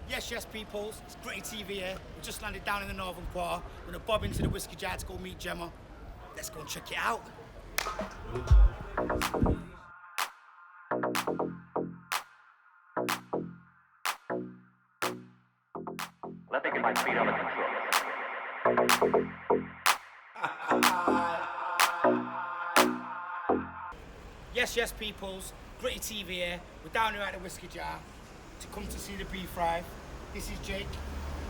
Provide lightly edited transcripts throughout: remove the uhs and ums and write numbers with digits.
Yes, peoples. It's Gritty TV here. We just landed down in the Northern Quarter. We're gonna bob into the Whiskey Jar to go meet Gemma. Let's go and check it out. Let me get my feet on the controls. Yes, peoples. Gritty TV here. We're down here at the Whiskey Jar to come to see the B5. This is Jake.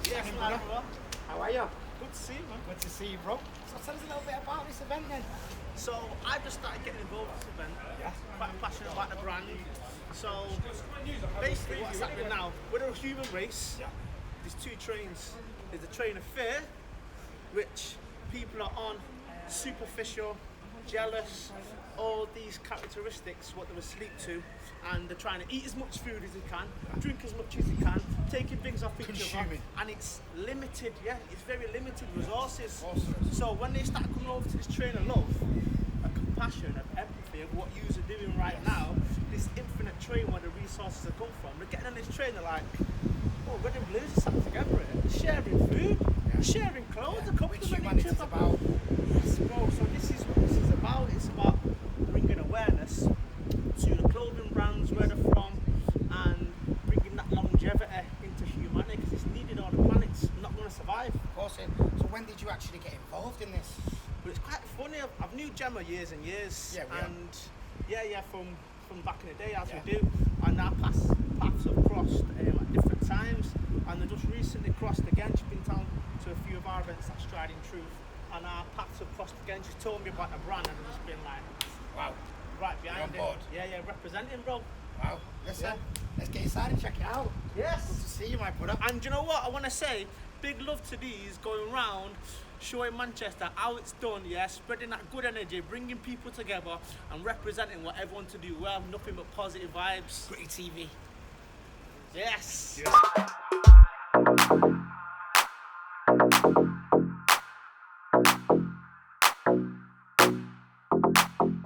Yes, Second man, brother. bro. How are you? Good to see you, man. Good to see you, bro. So tell us a little bit about this event then. So I just started getting involved in this event. Yeah. Quite passionate about the brand. So basically what's happening now, we're a human race. Yeah. There's two trains. There's the train of fear, which people are on, superficial, jealous, all these characteristics what they're asleep to, and they're trying to eat as much food as they can, drink as much as they can, taking things off each other, Consuming. and it's limited, it's very limited resources. So when they start coming over to this train of love, a compassion, of empathy of what yous are doing right now, this infinite train where the resources have come from, they're getting on this train, they're like, oh, Red and Blues are sat together here, they're sharing food, they're sharing clothes, they're Which complimenting each humanity's other. about. Yes, bro, so this is what this is about. It's about bringing awareness to the clothing brands, where they're from, and bringing that longevity into humanity, because it's needed on the planet's not going to survive. Of course. So when did you actually get involved in this? But it's quite funny, I've knew Gemma years and years, Yeah, we have. and from back in the day, as Yeah. we do, and our paths have crossed at different times, and they just recently crossed again. She's been down to a few of our events at Stride in Truth, and our paths have crossed again. She's told me about the brand, and I've just been like, Wow. right behind You're on board. it. Yeah, representing, bro. Wow. Listen, Yeah. let's get inside and check it out. Yes. Good to see you, my brother. And you know what? I want to say, big love to these going round, showing Manchester how it's done, spreading that good energy, bringing people together and representing what everyone to do. We have nothing but positive vibes. Gritty TV. Yes.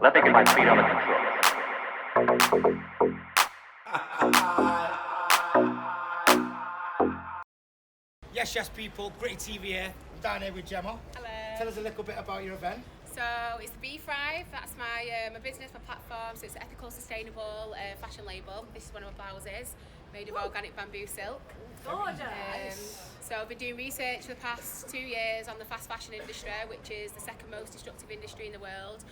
Let me get my feet on the controls. Yes, people. Gritty TV here. I'm down here with Gemma. Hello. Tell us a little bit about your event. So it's the B5, that's my business, my platform, so it's an ethical, sustainable fashion label. This is one of my blouses, made of organic bamboo silk. So I've been doing research for the past 2 years on the fast fashion industry, which is the second most destructive industry in the world.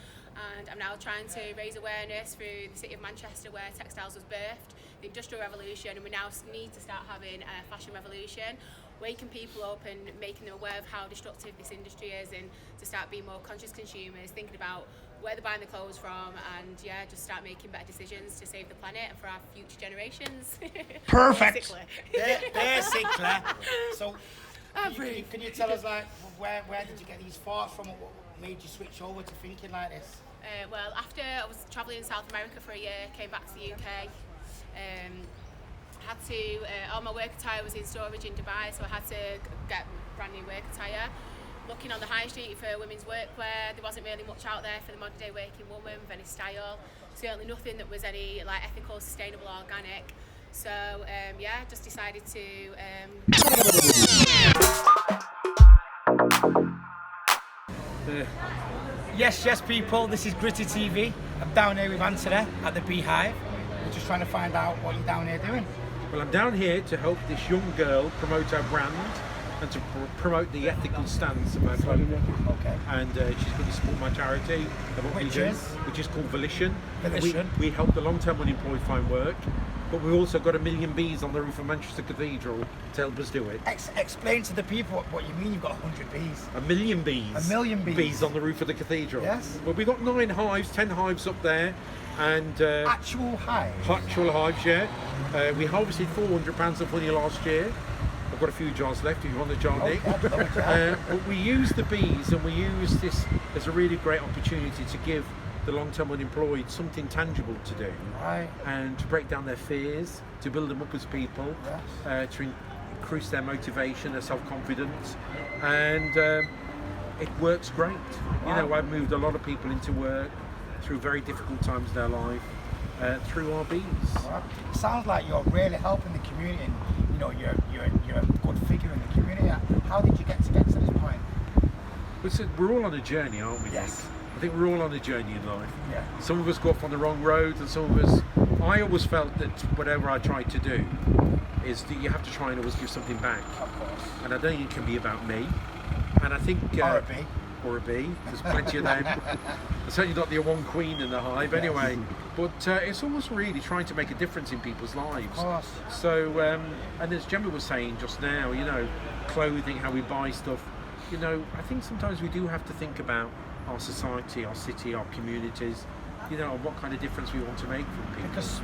And I'm now trying to raise awareness through the city of Manchester, where textiles was birthed, the Industrial Revolution, and we now need to start having a fashion revolution, waking people up and making them aware of how destructive this industry is, and to start being more conscious consumers, thinking about where they're buying the clothes from, and just start making better decisions to save the planet and for our future generations. Perfect. Basically. Basically. So, I'm can you tell us, like, where did you get these thoughts from? What made you switch over to thinking like this? Well, after I was travelling in South America for a year, came back to the UK, had to, all my work attire was in storage in Dubai, so I had to get brand new work attire. Looking on the high street for women's workwear, there wasn't really much out there for the modern day working woman with any style. Certainly nothing that was any like ethical, sustainable, organic. So just decided to Yes, people. This is Gritty TV. I'm down here with Anthony at the Beehive. We're just trying to find out what you're down here doing. Well, I'm down here to help this young girl promote our brand and to promote the ethical stance of our clothing. Okay. And she's going to support my charity, which is called Volition. Volition. We help the long-term unemployed find work, but we've also got 1 million bees on the roof of Manchester Cathedral to help us do it. Explain to the people what you mean you've got 100 bees. 1 million bees. 1 million bees. Bees on the roof of the cathedral. Yes. Well, we've got 9 hives, 10 hives up there, and Actual hives. actual hives, yeah. We harvested 400 pounds of honey last year. I've got a few jars left if you want a jar, Nick. But we use the bees, and we use this as a really great opportunity to give the long-term unemployed something tangible to do, Right. and to break down their fears, to build them up as people, Yes. to increase their motivation, their self-confidence, and it works great. You know, I've moved a lot of people into work through very difficult times in their life, through our bees. Well, it sounds like you're really helping the community, and you know you're a good figure in the community. How did you get to this point? We're all on a journey, aren't we, Yes. Nick? I think we're all on a journey in life. Yeah. Some of us go off on the wrong road, and some of us. I always felt that whatever I tried to do is that you have to try and always give something back. Of course. And I don't think it can be about me. And I think Or a bee. or a bee. There's plenty of them. There's certainly not the one queen in the hive, anyway. But it's almost really trying to make a difference in people's lives. Of course. So, and as Gemma was saying just now, you know, clothing, how we buy stuff. You know, I think sometimes we do have to think about our society, our city, our communities. You know, and what kind of difference we want to make for people. Because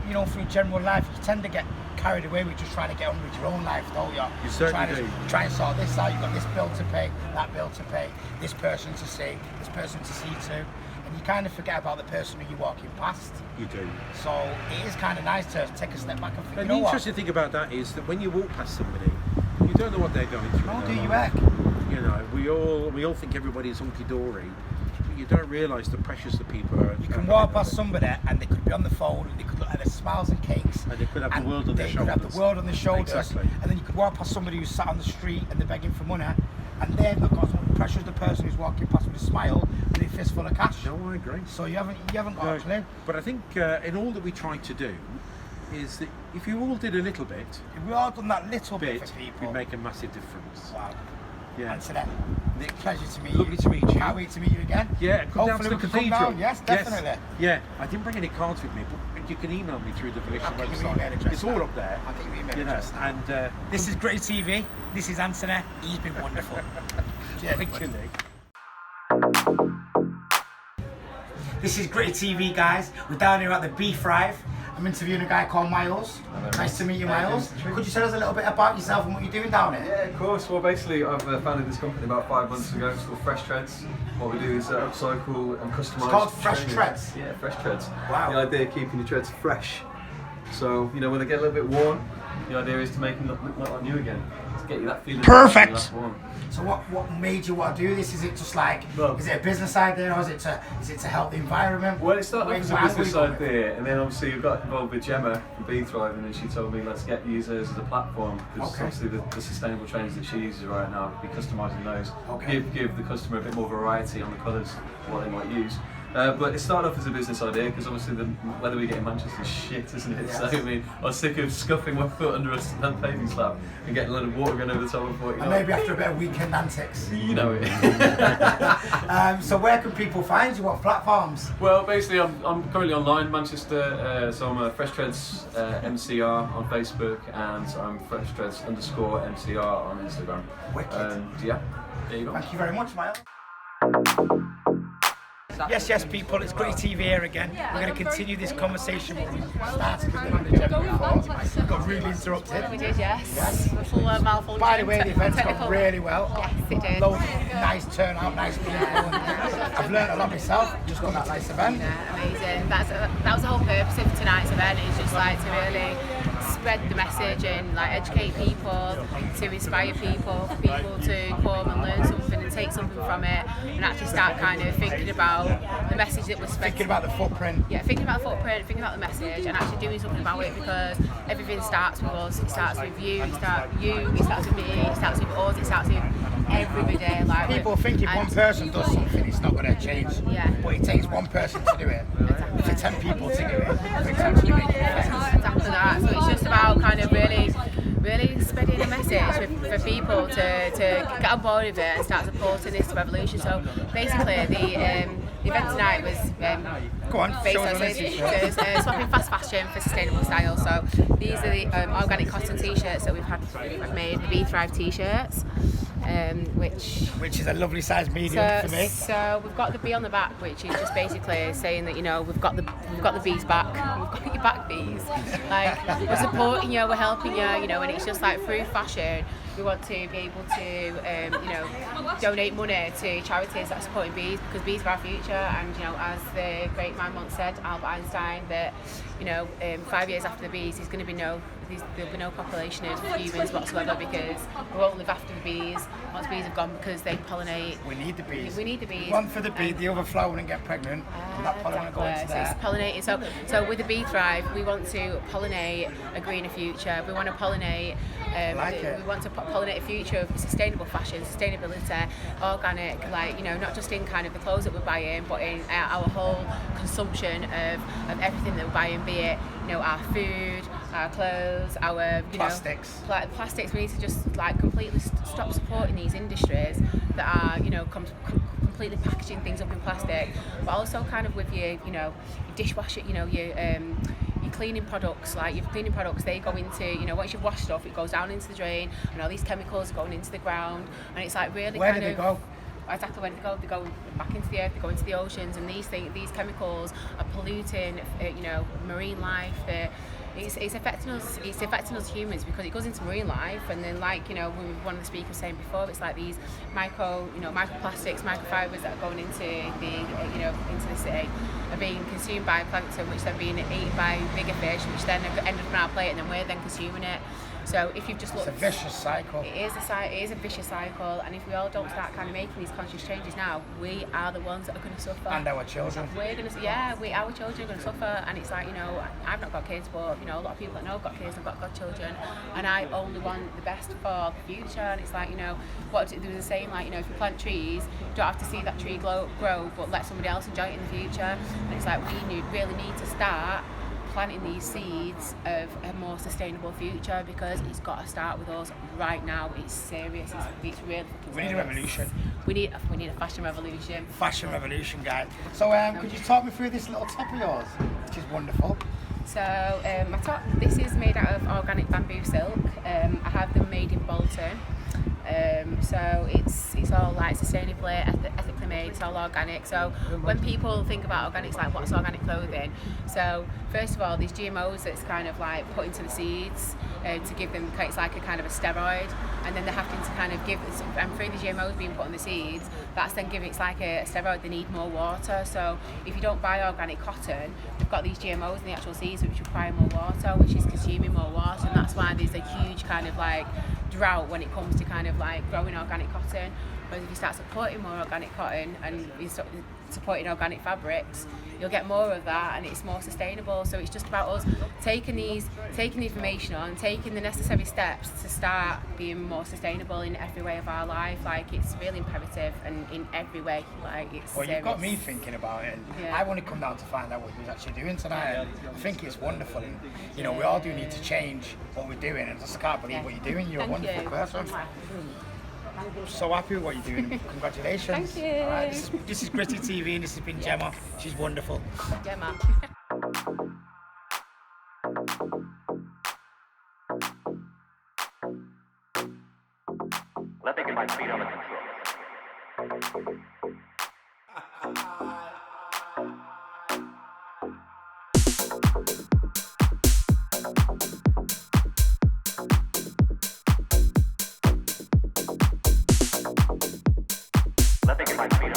you know, through general life, you tend to get carried away with just trying to get on with your own life, don't you? You certainly do. Try and sort this out. You've got this bill to pay, that bill to pay, this person to see, this person to see to, and you kind of forget about the person who you're walking past. You do. So it is kind of nice to take a step back and think, And you know the interesting thing about that is that when you walk past somebody, you don't know what they're going through. what? in Oh, do their you life. heck? You know, we all think everybody's hunky dory, but you don't realise the pressures that people are. You can walk past somebody and they could be on the phone and they could look at their smiles and cakes. And they could have the world on their They could have shoulders. the world on their shoulders. Exactly. And then you could walk past somebody who's sat on the street and they're begging for money, and they've not got as much pressure as the person who's walking past with a smile with a fistful of cash. No, I agree. So you haven't got a clue. But I think in all that we try to do is that if you all did a little bit, If we all done that little bit bit, for people. we'd make a massive difference. Wow. Yeah. And today, Nick, pleasure to meet lovely you. to meet you. Can't wait to meet you again. Yeah, come down to Hopefully the we can come cathedral. down. Yes, definitely. Yeah, I didn't bring any cards with me, but you can email me through the Volition I'll give you your website. email address It's now. all up there. I'll give you your email You know, address now. and This is Gritty TV. This is Anthony. He's been wonderful. Cheers. thank you, Nick. This is Gritty TV, guys. We're down here at the Bee Thrive. I'm interviewing a guy called Miles. Nice to meet you, Miles. Could you tell us a little bit about yourself and what you're doing down here? Yeah, of course. Well, basically, I've founded this company about 5 months ago. It's called Fresh Treads. What we do is upcycle and customise. It's called Fresh training. Treads? Yeah, Fresh Treads. Wow. The idea of keeping your treads fresh. So, you know, when they get a little bit worn, the idea is to make them look like new again. To get you that feeling. Perfect. Last one. So what made you want to do this? Is it just like, Well- is it a business idea or is it to help the environment? Well, it started off as a Where- where business are we going? idea, and then obviously we got involved with Gemma from Bee Thrive, and then she told me let's get users as a platform because Okay. obviously the sustainable trainers that she uses right now, be customising those, Okay. give the customer a bit more variety on the colours, what they might use. But it started off as a business idea because obviously the weather we get in Manchester is shit, isn't it? Yes. So I mean, I was sick of scuffing my foot under a paving slab and getting a lot of water going over the top of it. And maybe after a bit of weekend antics. You know it. So where can people find you? What platforms? Well, basically, I'm currently online, Manchester, so I'm a Fresh Treads MCR on Facebook, and I'm Fresh Treads _MCR on Instagram. Wicked. And yeah, there you go. Thank you very much, Miles. Yes, people, it's Gritty TV here again. We're going to continue this conversation we started with them on the Gemma before. We got really interrupted. We did, yes. We're full of malfunction. By the way, the event's technical. gone really well. Yes, it did. Loads of nice turnout, nice people. I've learned a lot myself, just got that nice event. Yeah, amazing. That was the whole purpose of tonight's event. Is just like to really spread the message and like educate people, to inspire people, for people to come and learn something and take something from it, and actually start kind of thinking about the message that we're spreading. Thinking about the footprint. Yeah, thinking about the footprint, thinking about the message, and actually doing something about it, because everything starts with us. It starts with you. It starts with me. It starts with us. It starts with everybody. Like People think if one person does something, it's not going to change. Yeah. But it takes one person to do it. For 10 people to do it, it's actually making a difference. Exactly that. So it's just about kind of really spreading a message for people to get on board with it and start supporting this revolution. So basically, the event tonight was Go on, show us what it is. swapping fast fashion for sustainable style. So these are the organic cotton t-shirts that we've made, the Bee Thrive t-shirts, Which is a lovely size medium for me. So we've got the bee on the back, which is just basically saying that, you know, we've got the bees back, we've got your back, bees. Like, we're supporting you, we're helping you, you know, and it's just like through fashion, we want to be able to, you know, donate money to charities that are supporting bees, because bees are our future. And, you know, as the great man once said, Albert Einstein, that 5 years after the bees, there'll be no population of humans whatsoever, because we won't live after the bees. Once bees have gone, because they pollinate. We need the bees. We need the bees. One for the bee, the overflow and get pregnant, and that pollen will go into So there. it's pollinating. So with the Bee Thrive, we want to pollinate a greener future. We want to pollinate. We want to pollinate a future of sustainable fashion, sustainability, organic. Not just in kind of the clothes that we're buying, but in our whole consumption of everything that we're buying. Be it our food, our clothes, our Plastics. Plastics. We need to just completely stop supporting these industries that are completely packaging things up in plastic, but also kind of with your dishwasher, your cleaning products, they go into, once you've washed stuff, it goes down into the drain, and all these chemicals are going into the ground, and it's really Where do they go? Exactly, where they go back into the earth, they go into the oceans, and these chemicals are polluting, marine life. It's affecting us humans, because it goes into marine life, and then one of the speakers was saying before, it's like these microplastics, microfibers that are going into the sea are being consumed by plankton, which then being eaten by bigger fish, which then end up on our plate, and then we're then consuming it. So if you've just looked, It's a vicious cycle. It is a vicious cycle, and if we all don't start kind of making these conscious changes now, we are the ones that are going to suffer. And our children. Our children are going to suffer, and it's I've not got kids, but a lot of people that know have got kids and got godchildren, and I only want the best for the future. And it's what they were saying, if you plant trees, you don't have to see that tree grow, but let somebody else enjoy it in the future. And it's we really need to start planting these seeds of a more sustainable future, because it's got to start with us right now. It's serious. It's really fucking serious. We need a revolution. We need a fashion revolution. Fashion revolution, guys. So could you talk me through this little top of yours, which is wonderful? So my top, this is made out of organic bamboo silk. I have them made in Bolton. So it's all sustainably, ethically made. It's all organic. So when people think about organic, it's what's organic clothing? So first of all, these GMOs that's kind of put into the seeds to give them, it's like a kind of a steroid, and then they're having to kind of give, and through the GMOs being put on the seeds, that's then giving, it's like a steroid. They need more water. So if you don't buy organic cotton, they've got these GMOs in the actual seeds which require more water, which is consuming more water, and that's why there's a huge kind of drought when it comes to kind of growing organic cotton. Whereas if you start supporting more organic cotton and you start supporting organic fabrics, you'll get more of that, and it's more sustainable. So it's just about us taking the information on, taking the necessary steps to start being more sustainable in every way of our life. It's really imperative, and in every way, it's Well, serious. you've got me thinking about it, and Yeah. I want to come down to find out what we're actually doing tonight. And I think it's wonderful, and we all do need to change what we're doing, and I just can't believe what you're doing. You're a Thank wonderful you. person. So happy with what you're doing. Congratulations. Thank you. All right, this is Gritty TV, and this has been Gemma. She's wonderful. Gemma. Let me get my feet on the controls. Let me get my feet on